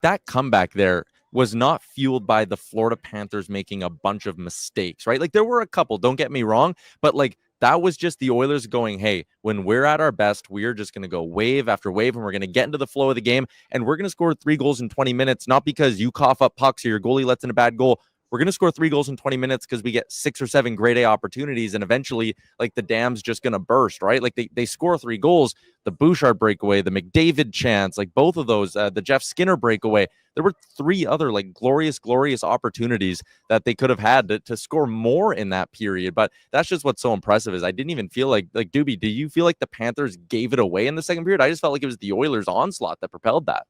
that comeback there was not fueled by the Florida Panthers making a bunch of mistakes, right? Like there were a couple, don't get me wrong, but like that was just the Oilers going, hey, when we're at our best, we're just going to go wave after wave and we're going to get into the flow of the game and we're going to score 3 goals in 20 minutes, not because you cough up pucks or your goalie lets in a bad goal. We're going to score 3 goals in 20 minutes because we get 6 or 7 grade A opportunities and eventually like the dam's just going to burst, right? Like they score 3 goals, the Bouchard breakaway, the McDavid chance, like both of those, the Jeff Skinner breakaway. There were 3 other like glorious opportunities that they could have had to score more in that period. But that's just what's so impressive is I didn't even feel like Doobie, do you feel like the Panthers gave it away in the second period? I just felt like it was the Oilers onslaught that propelled that.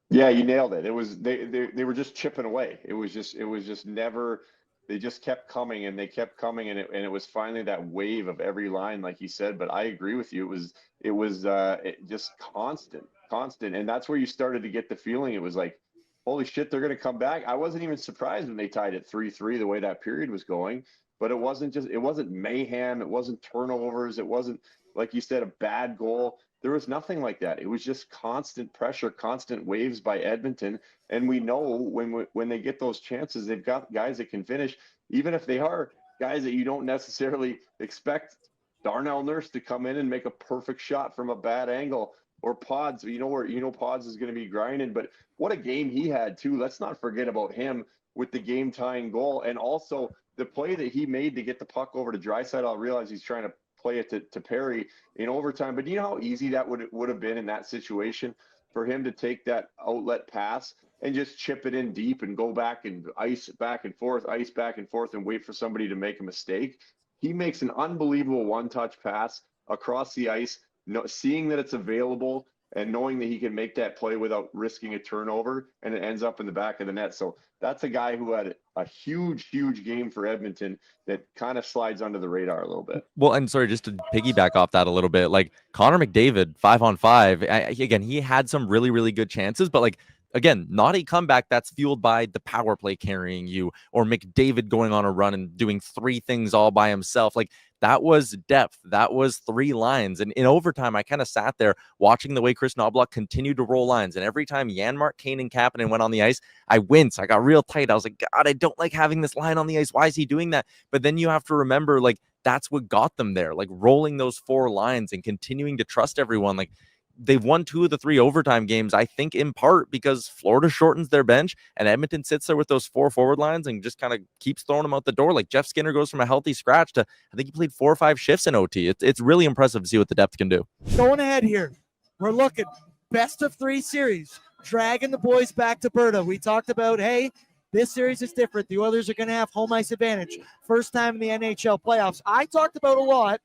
Yeah, you nailed it. It was they were just chipping away. It was just never. They just kept coming and they kept coming and it was finally that wave of every line, like you said. But I agree with you. It just constant, and that's where you started to get the feeling. It was like, holy shit, they're going to come back. I wasn't even surprised when they tied it 3-3 the way that period was going. But it wasn't mayhem. It wasn't turnovers. It wasn't, like you said, a bad goal. There was nothing like that. It was just constant pressure, constant waves by Edmonton. And we know when they get those chances, they've got guys that can finish, even if they are guys that you don't necessarily expect Darnell Nurse to come in and make a perfect shot from a bad angle, or Pods. Pods is going to be grinding. But what a game he had too. Let's not forget about him with the game tying goal, and also the play that he made to get the puck over to Draisaitl. I realize he's trying to play it to Perry in overtime. But you know how easy that would have been in that situation for him to take that outlet pass and just chip it in deep and go back and ice back and forth, and wait for somebody to make a mistake. He makes an unbelievable one-touch pass across the ice, seeing that it's available and knowing that he can make that play without risking a turnover, and it ends up in the back of the net. So that's a guy who had a huge game for Edmonton that kind of slides under the radar a little bit. Well, and sorry, just to piggyback off that a little bit, like Connor McDavid, 5-on-5, again, he had some really good chances, but like, again, not a comeback that's fueled by the power play carrying you or McDavid going on a run and doing 3 things all by himself. Like that was depth. That was 3 lines. And in overtime, I kind of sat there watching the way Chris Knoblauch continued to roll lines. And every time Janmark, Kane, and Kapanen went on the ice, I winced. I got real tight. I was like, God, I don't like having this line on the ice. Why is he doing that? But then you have to remember, like, that's what got them there, like rolling those 4 lines and continuing to trust everyone. Like they've won 2 of the 3 overtime games, I think in part because Florida shortens their bench and Edmonton sits there with those 4 forward lines and just kind of keeps throwing them out the door. Like Jeff Skinner goes from a healthy scratch to, I think he played 4 or 5 shifts in OT. It's really impressive to see what the depth can do. Going ahead here, we're looking best of 3 series, dragging the boys back to Berta. We talked about, hey, this series is different. The Oilers are going to have home ice advantage. First time in the NHL playoffs. I talked about a lot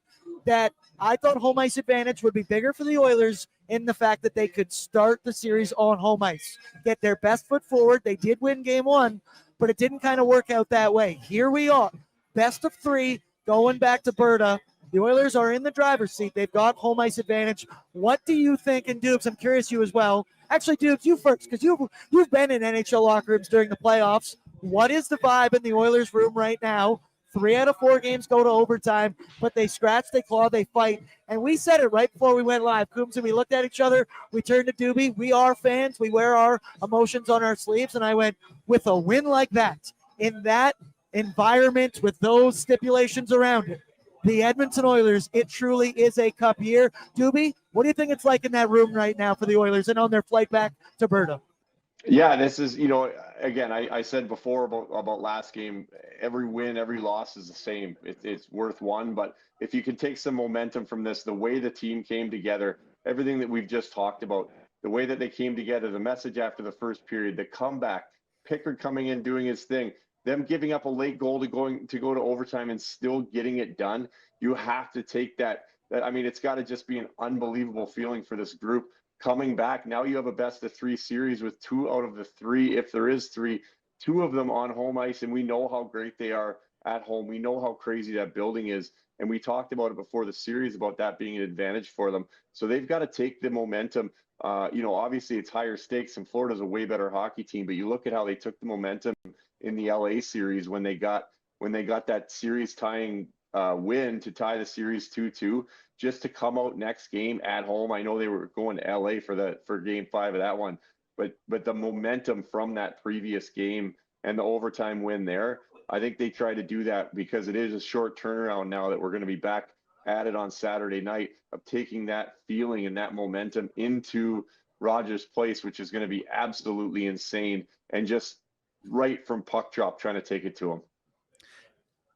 that I thought home ice advantage would be bigger for the Oilers in the fact that they could start the series on home ice, get their best foot forward. They did win game 1, but it didn't kind of work out that way. Here we are, best of 3, going back to Berta. The Oilers are in the driver's seat. They've got home ice advantage. What do you think? And Dubes, I'm curious you as well. Actually, Dubes, you first, because you've been in NHL locker rooms during the playoffs. What is the vibe in the Oilers room right now? 3 out of 4 games go to overtime, but they scratch, they claw, they fight. And we said it right before we went live, Coombs, and we looked at each other. We turned to Doobie. We are fans. We wear our emotions on our sleeves. And I went, with a win like that, in that environment with those stipulations around it, the Edmonton Oilers, it truly is a cup year. Doobie, what do you think it's like in that room right now for the Oilers and on their flight back to Berta? Yeah, this is, again, I said before about last game, every win, every loss is the same. It's worth 1. But if you can take some momentum from this, the way the team came together, everything that we've just talked about, the way that they came together, the message after the first period, the comeback, Pickard coming in, doing his thing, them giving up a late goal to go to overtime and still getting it done. You have to take that. I mean, it's got to just be an unbelievable feeling for this group coming back. Now you have a best of 3 series with 2 out of the 3, if there is 3, 2 of them on home ice, and we know how great they are at home. We know how crazy that building is, and we talked about it before the series about that being an advantage for them. So they've got to take the momentum. Obviously it's higher stakes, and Florida's a way better hockey team, but you look at how they took the momentum in the LA series when they got that series tying win to tie the series 2-2, just to come out next game at home. I know they were going to LA for game 5 of that one, but the momentum from that previous game and the overtime win there, I think they try to do that because it is a short turnaround now that we're going to be back at it on Saturday night, of taking that feeling and that momentum into Rogers Place, which is going to be absolutely insane, and just right from puck drop trying to take it to them.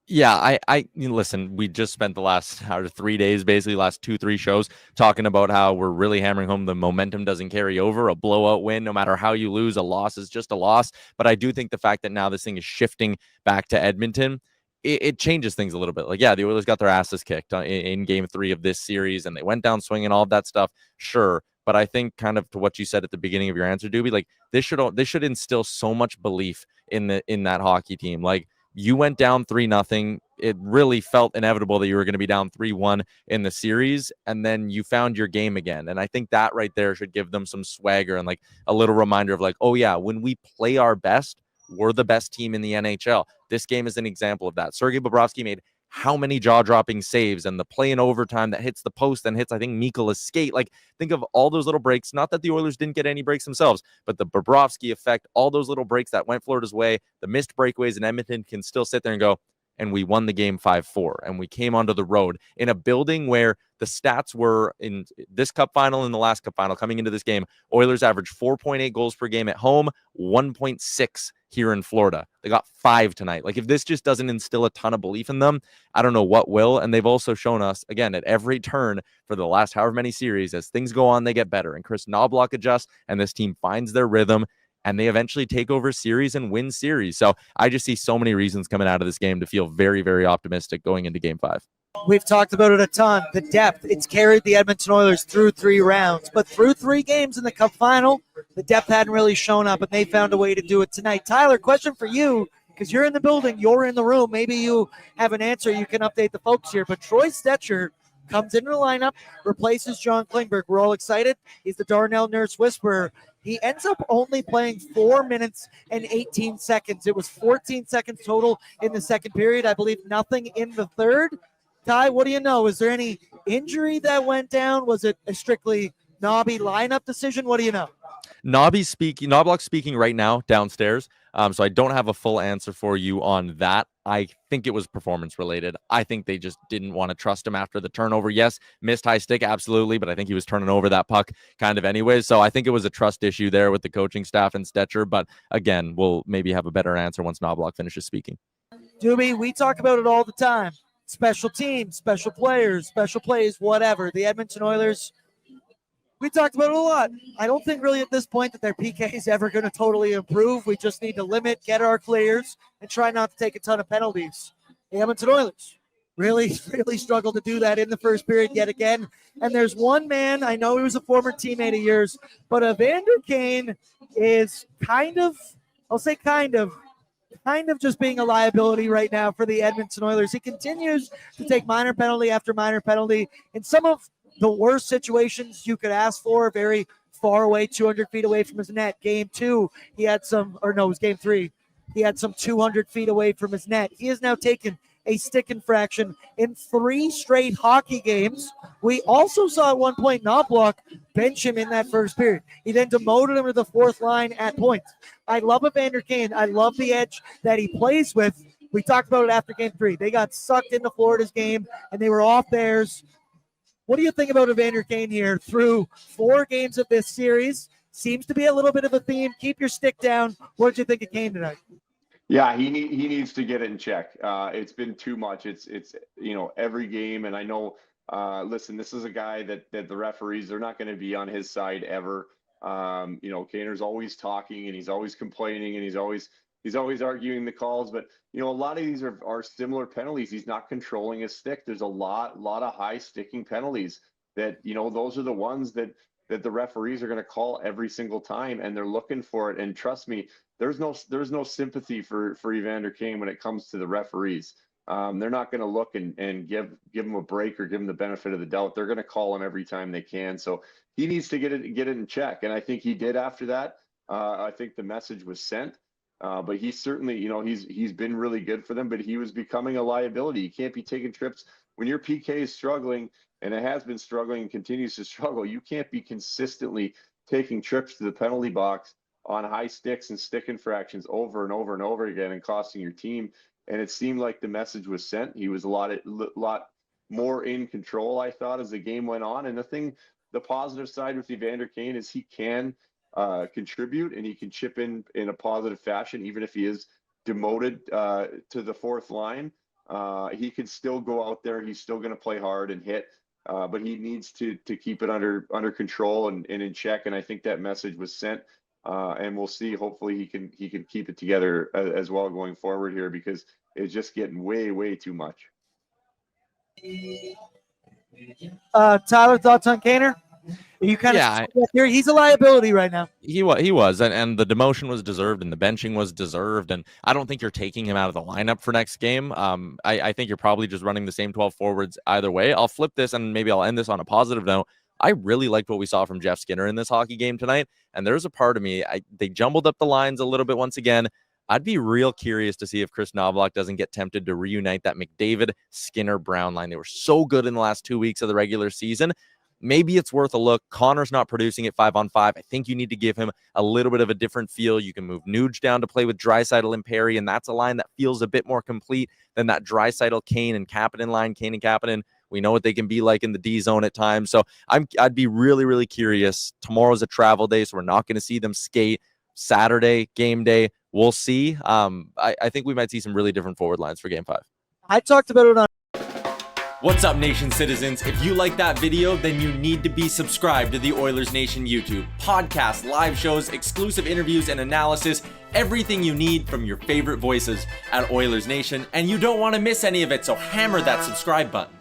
Yeah, listen, we just spent the last 3 days, basically last 2-3 shows, talking about how we're really hammering home the momentum doesn't carry over. A blowout win, no matter how you lose, a loss is just a loss. But I do think the fact that now this thing is shifting back to Edmonton, it changes things a little bit. Like, yeah, the Oilers got their asses kicked in game 3 of this series, and they went down swinging, all of that stuff. Sure. But I think, kind of to what you said at the beginning of your answer, Doobie, like this should instill so much belief in that hockey team. Like, you went down 3-0. It really felt inevitable that you were going to be down 3-1 in the series, and then you found your game again. And I think that right there should give them some swagger and like a little reminder of like, oh yeah, when we play our best, we're the best team in the NHL. This game is an example of that. Sergei Bobrovsky made how many jaw-dropping saves, and the play in overtime that hits the post and hits, I think, Mikola's skate. Like, think of all those little breaks. Not that the Oilers didn't get any breaks themselves, but the Bobrovsky effect, all those little breaks that went Florida's way, the missed breakaways, and Edmonton can still sit there and go, and we won the game 5-4, and we came onto the road in a building where the stats were in this cup final and the last cup final coming into this game. Oilers averaged 4.8 goals per game at home, 1.6 here in Florida. They got 5 tonight. Like, if this just doesn't instill a ton of belief in them, I don't know what will. And they've also shown us, again, at every turn for the last however many series, as things go on, they get better. And Chris Knobloch adjusts, and this team finds their rhythm, and they eventually take over series and win series. So I just see so many reasons coming out of this game to feel very, very optimistic going into game 5. We've talked about it a ton. The depth, it's carried the Edmonton Oilers through 3 rounds, but through 3 games in the Cup Final, the depth hadn't really shown up, and they found a way to do it tonight. Tyler, question for you, because you're in the building, you're in the room. Maybe you have an answer. You can update the folks here, but Troy Stecher comes into the lineup, replaces John Klingberg. We're all excited. He's the Darnell Nurse Whisperer. He ends up only playing 4 minutes and 18 seconds. It was 14 seconds total in the second period. I believe nothing in the third. Ty, what do you know? Is there any injury that went down? Was it a strictly Nobby lineup decision? What do you know? Knobloch speaking right now downstairs. So I don't have a full answer for you on that. I think it was performance related. I think they just didn't want to trust him after the turnover. Yes, missed high stick, absolutely, but I think he was turning over that puck kind of anyways. So I think it was a trust issue there with the coaching staff and Stecher. But again, we'll maybe have a better answer once Knobloch finishes speaking. Doobie, we talk about it all the time. Special teams, special players, special plays, whatever. The Edmonton Oilers, we talked about it a lot. I don't think really at this point that their PK is ever going to totally improve. We just need to limit, get our clears, and try not to take a ton of penalties. The Edmonton Oilers really, really struggled to do that in the first period yet again. And there's one man, I know he was a former teammate of yours, but Evander Kane is kind of just being a liability right now for the Edmonton Oilers. He continues to take minor penalty after minor penalty in some of the worst situations you could ask for, very far away, 200 feet away from his net. Game 2, he had some, or no, it was game 3. He had some 200 feet away from his net. He has now taken a stick infraction in 3 straight hockey games. We also saw at one point Knobloch bench him in that first period. He then demoted him to the 4th line at points. I love Evander Kane. I love the edge that he plays with. We talked about it after game 3. They got sucked into Florida's game, and they were off theirs. What do you think about Evander Kane here through 4 games of this series? Seems to be a little bit of a theme. Keep your stick down. What did you think of Kane tonight? Yeah, he needs to get it in check. It's been too much. It's every game, and I know. Listen, this is a guy that the referees, they're not going to be on his side ever. Kaner's always talking, and he's always complaining, and he's always arguing the calls. But a lot of these are similar penalties. He's not controlling his stick. There's a lot of high sticking penalties that those are the ones that the referees are going to call every single time, and they're looking for it. And trust me, there's no sympathy for Evander Kane when it comes to the referees. They're not going to look and give him a break or give him the benefit of the doubt. They're going to call him every time they can. So he needs to get it in check, and I think he did after that. I think the message was sent. But he's certainly, he's been really good for them, but he was becoming a liability. You can't be taking trips when your PK is struggling, and it has been struggling and continues to struggle. You can't be consistently taking trips to the penalty box on high sticks and stick infractions over and over and over again and costing your team. And it seemed like the message was sent. He was a lot more in control, I thought, as the game went on. And the positive side with Evander Kane is he can contribute and he can chip in a positive fashion, even if he is demoted to the fourth line. He can still go out there. He's still going to play hard and hit, but he needs to keep it under control and in check. And I think that message was sent. And we'll see. Hopefully he can keep it together as well going forward here, because it's just getting way too much. Tyler, thoughts on Kaner? You kind of here. He's a liability right now. He was, and the demotion was deserved, and the benching was deserved. And I don't think you're taking him out of the lineup for next game. I think you're probably just running the same 12 forwards either way. I'll flip this, and maybe I'll end this on a positive note. I really liked what we saw from Jeff Skinner in this hockey game tonight. And there's a part of me, they jumbled up the lines a little bit once again. I'd be real curious to see if Chris Knoblauch doesn't get tempted to reunite that McDavid, Skinner, Brown line. They were so good in the last 2 weeks of the regular season. Maybe it's worth a look. Connor's not producing at 5-on-5. I think you need to give him a little bit of a different feel. You can move Nuge down to play with Draisaitl and Perry, and that's a line that feels a bit more complete than that Draisaitl, Kane, and Kapanen line. Kane and Kapanen, we know what they can be like in the D zone at times. So I'd be really curious. Tomorrow's a travel day, so we're not going to see them skate. Saturday, game day, we'll see. I think we might see some really different forward lines for Game 5. I talked about it on. What's up, Nation citizens? If you like that video, then you need to be subscribed to the Oilers Nation YouTube. Podcasts, live shows, exclusive interviews, and analysis. Everything you need from your favorite voices at Oilers Nation. And you don't want to miss any of it, so hammer that subscribe button.